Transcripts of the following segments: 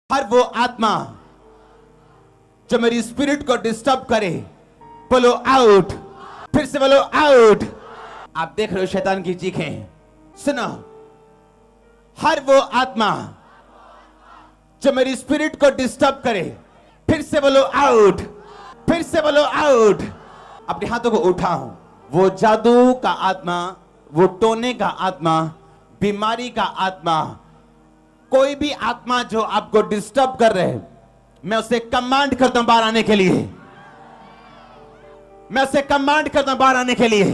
हर वो आत्मा जो मेरी स्पिरिट को डिस्टर्ब करे, बोलो आउट। फिर से बोलो आउट। आप देख रहे हो शैतान की चीखें, सुनो। हर वो आत्मा जो मेरी स्पिरिट को डिस्टर्ब करे, फिर से बोलो आउट, फिर से बोलो आउट। अपने हाथों को उठाओ। वो जादू का आत्मा, वो टोने का आत्मा, बीमारी का आत्मा, कोई भी आत्मा जो आपको डिस्टर्ब कर रहे हैं, मैं उसे कमांड करता हूं बाहर आने के लिए। मैं उसे कमांड करता हूं बाहर आने के लिए।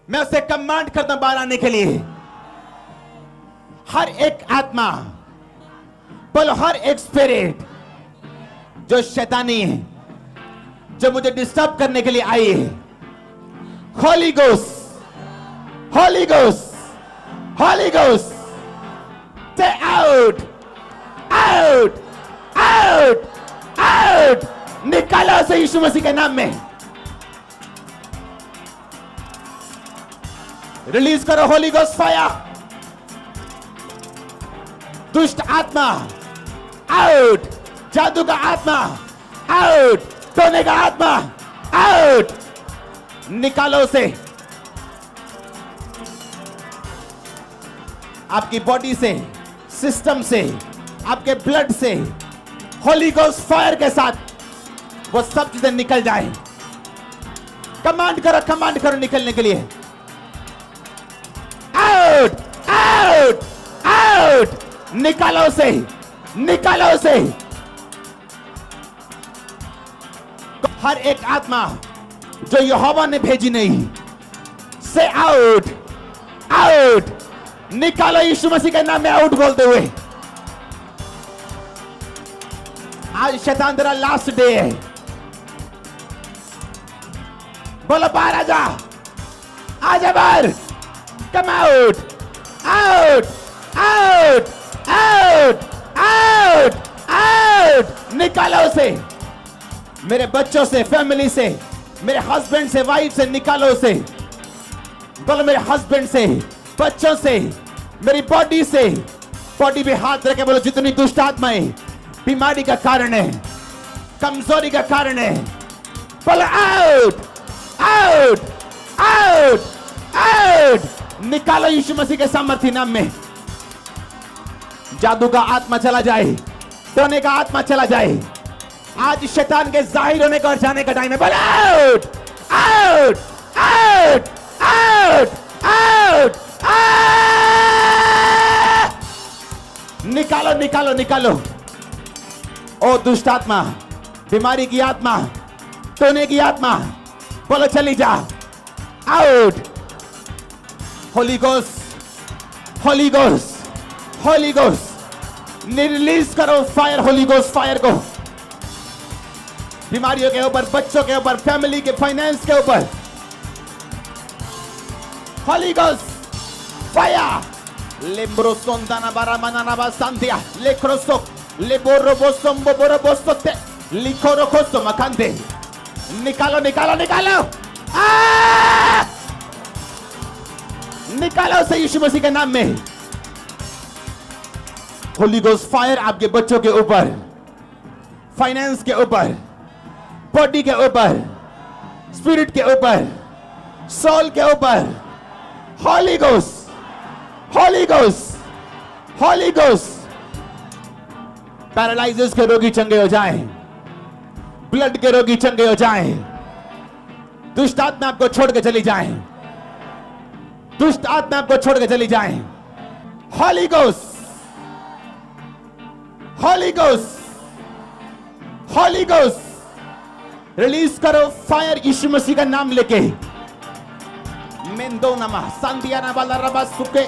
मैं उसे कमांड करता हूं बाहर आने के लिए। हर एक आत्मा, बोलो हर एक स्पिरिट जो शैतानी है, जो मुझे डिस्टर्ब करने के लिए आई है, Holi ghost, Holi ghost, Holi ghost, say out, out, out, out, निकालो से यीशु मसीह के नाम में। रिलीज करो होली गोस्ट फायर। दुष्ट आत्मा आउट, जादू का आत्मा आउट, टोने का आत्मा आउट, निकालो से। आपकी बॉडी से, सिस्टम से, आपके ब्लड से, होली गोस्ट फायर के साथ वो सब चीजें निकल जाए। कमांड करो निकलने के लिए। आउट, आउट, आउट, निकालो से, निकालो से। हर एक आत्मा जो यहोवा ने भेजी नहीं, से आउट, आउट, निकालो यीशु मसीह के नाम में आउट बोलते हुए। आज शैतान तेरा लास्ट डे है। बोलो बाहर आजा, आजा बाहर। Come out, out, out, out, out, out, निकालो उसे। मेरे बच्चों से, फैमिली से, मेरे हस्बैंड से, वाइफ से निकालो उसे। बोलो मेरे हस्बैंड से, बच्चों से, मेरी बॉडी से। बॉडी पे हाथ रखे बोलो जितनी दुष्ट आत्माएं बीमारी का कारण है, कमजोरी का कारण है, बोलो आउट, आउट, आउट, आउट, निकालो यीशु मसीह के सामर्थ्य नाम में। जादू का आत्मा चला जाए, टोने का आत्मा चला जाए। आज शैतान के जाहिर होने का और जाने का टाइम है। बोलो out, out, out, out, out, निकालो, निकालो, निकालो। ओ दुष्ट आत्मा, बीमारी की आत्मा, टोने की आत्मा, बोलो चली जा। Out. Holi ghost, Holi ghost, Holi ghost, release करो फायर, होली गोस्ट फायर को। बीमारियों के ऊपर, बच्चों के ऊपर, फैमिली के, फाइनेंस के ऊपर। Holy ghost fire. लेम्ब्रो सोंदाना बारा मानाना बा सांतिया लेक्रोसो लेबोरो बोसोम्बो बोरो बोसोते लिखोरो खोसो मकांते। निकालो, निकालो, निकालो, निकालो से यीशु मसीह के नाम में। होली गोस्ट फायर आपके बच्चों के ऊपर, फाइनेंस के ऊपर, बॉडी के ऊपर, स्पिरिट के ऊपर, सोल के ऊपर। Holy ghost, Holi ghost, Holi ghost. Paralysis के रोगी चंगे हो जाएं, ब्लड के रोगी चंगे हो जाएं, दुष्ट आत्मा आपको छोड़ के चली जाएं, दुष्ट आत्मा आपको छोड़ के चली जाएं। Holi ghost, Holi ghost, Holi ghost, release करो फायर यीशु मसीह का नाम लेके। मेंदो नमा सांतियाना वाला रबा सुके।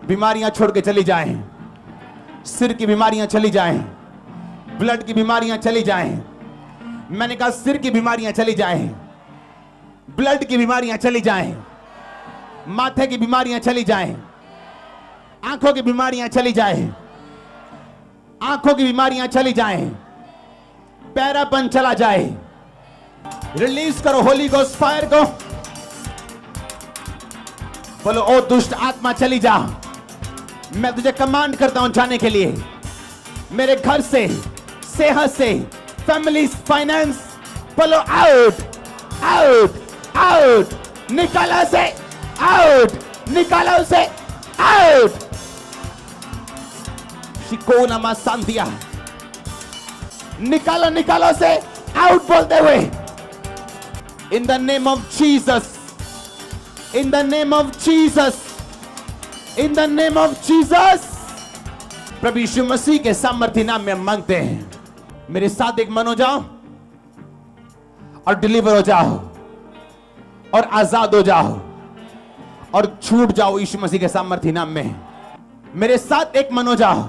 बीमारियां छोड़ के चली जाएं, सिर की बीमारियां चली जाएं, ब्लड की बीमारियां चली जाएं। मैंने कहा सिर की बीमारियां चली जाएं, ब्लड की बीमारियां चली जाएं, माथे की बीमारियां चली जाएं, आंखों की बीमारियां चली जाएं, आंखों की बीमारियां चली जाएं, पैरापन चला जाए। रिलीज करो होली गोस्ट फायर को। बोलो ओ दुष्ट आत्मा चली जा, मैं तुझे कमांड करता हूं जाने के लिए। मेरे घर से, सेहत से, फैमिली, फाइनेंस, बोलो आउट, आउट, आउट, निकालो से, आउट, निकालो से, आउट। शिकोना मा सांतिया, निकालो, निकालो से, आउट बोलते हुए। In the name of Jesus, in the name of Jesus, in the name of Jesus. प्रभु यीशु मसीह के सामर्थ्य नाम में मांगते हैं। मेरे साथ एक मन हो जाओ और डिलीवर हो जाओ और आजाद हो जाओ और छूट जाओ यीशु मसीह के सामर्थ्य नाम में। मेरे साथ एक मन हो जाओ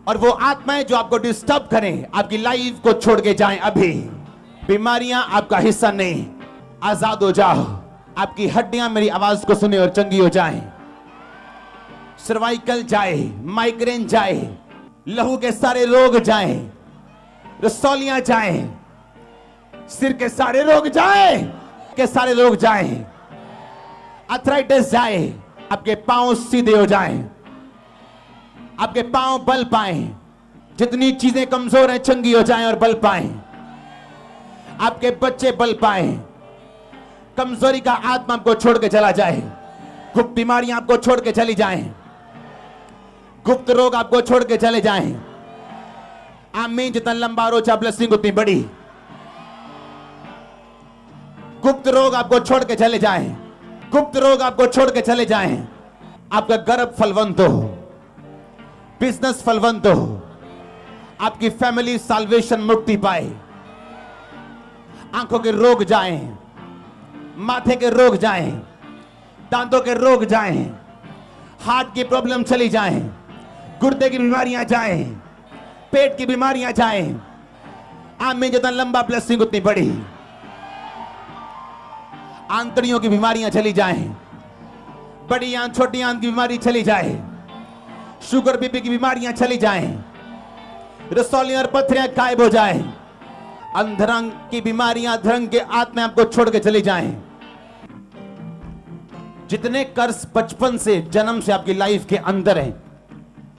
और वो आत्माएं जो आपको डिस्टर्ब करें, आपकी लाइफ को छोड़ के जाएं अभी। बीमारियां आपका हिस्सा नहीं, आजाद हो जाओ। आपकी हड्डियां मेरी आवाज को सुने और चंगी हो जाएं। सर्वाइकल जाए, माइग्रेन जाए, लहू के सारे रोग जाए, रसौलियां जाए, सिर के सारे रोग जाए, के सारे रोग जाए, अर्थराइटिस जाए, आपके पांव सीधे हो जाएं, आपके पांव बल पाएं, जितनी चीजें कमजोर हैं चंगी हो जाएं और बल पाएं, आपके बच्चे बल पाएं, कमजोरी का आत्मा आपको छोड़ के चला जाए, गुप्त बीमारियां आपको छोड़ के चली जाएं, गुप्त रोग आपको छोड़ के चले जाएं। आमीन। जितना लंबा रोचा ब्लेसिंग उतनी बड़ी। गुप्त रोग आपको छोड़ के चले जाएं, गुप्त रोग आपको छोड़ के चले जाएं। आपका गर्भ फलवंत हो, बिजनेस फलवंत हो, आपकी फैमिली साल्वेशन मुक्ति पाए, आंखों के रोग जाएं, माथे के रोग जाएं, दांतों के रोग जाएं, हार्ट की प्रॉब्लम चली जाएं, गुर्दे की बीमारियां जाएं, पेट की बीमारियां जाएं। आमीन। जितना लंबा ब्लेसिंग उतनी बड़ी। आंतड़ियों की बीमारियां चली जाएं, बड़ी आंत छोटी आंत की बीमारी चली जाए, शुगर बीपी की बीमारियां चली जाएं, रसौलियां और पथरियां गायब हो जाएं, अंधरंग की बीमारियां, अधरंग के आत्मा आपको छोड़ के चली जाएं। जितने कर्ज बचपन से, जन्म से आपकी लाइफ के अंदर हैं,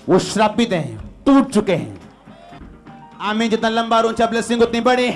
वो श्रापित हैं, टूट चुके हैं। आमीन। जितना लंबा और ऊंचा ब्लेसिंग उतनी बड़ी।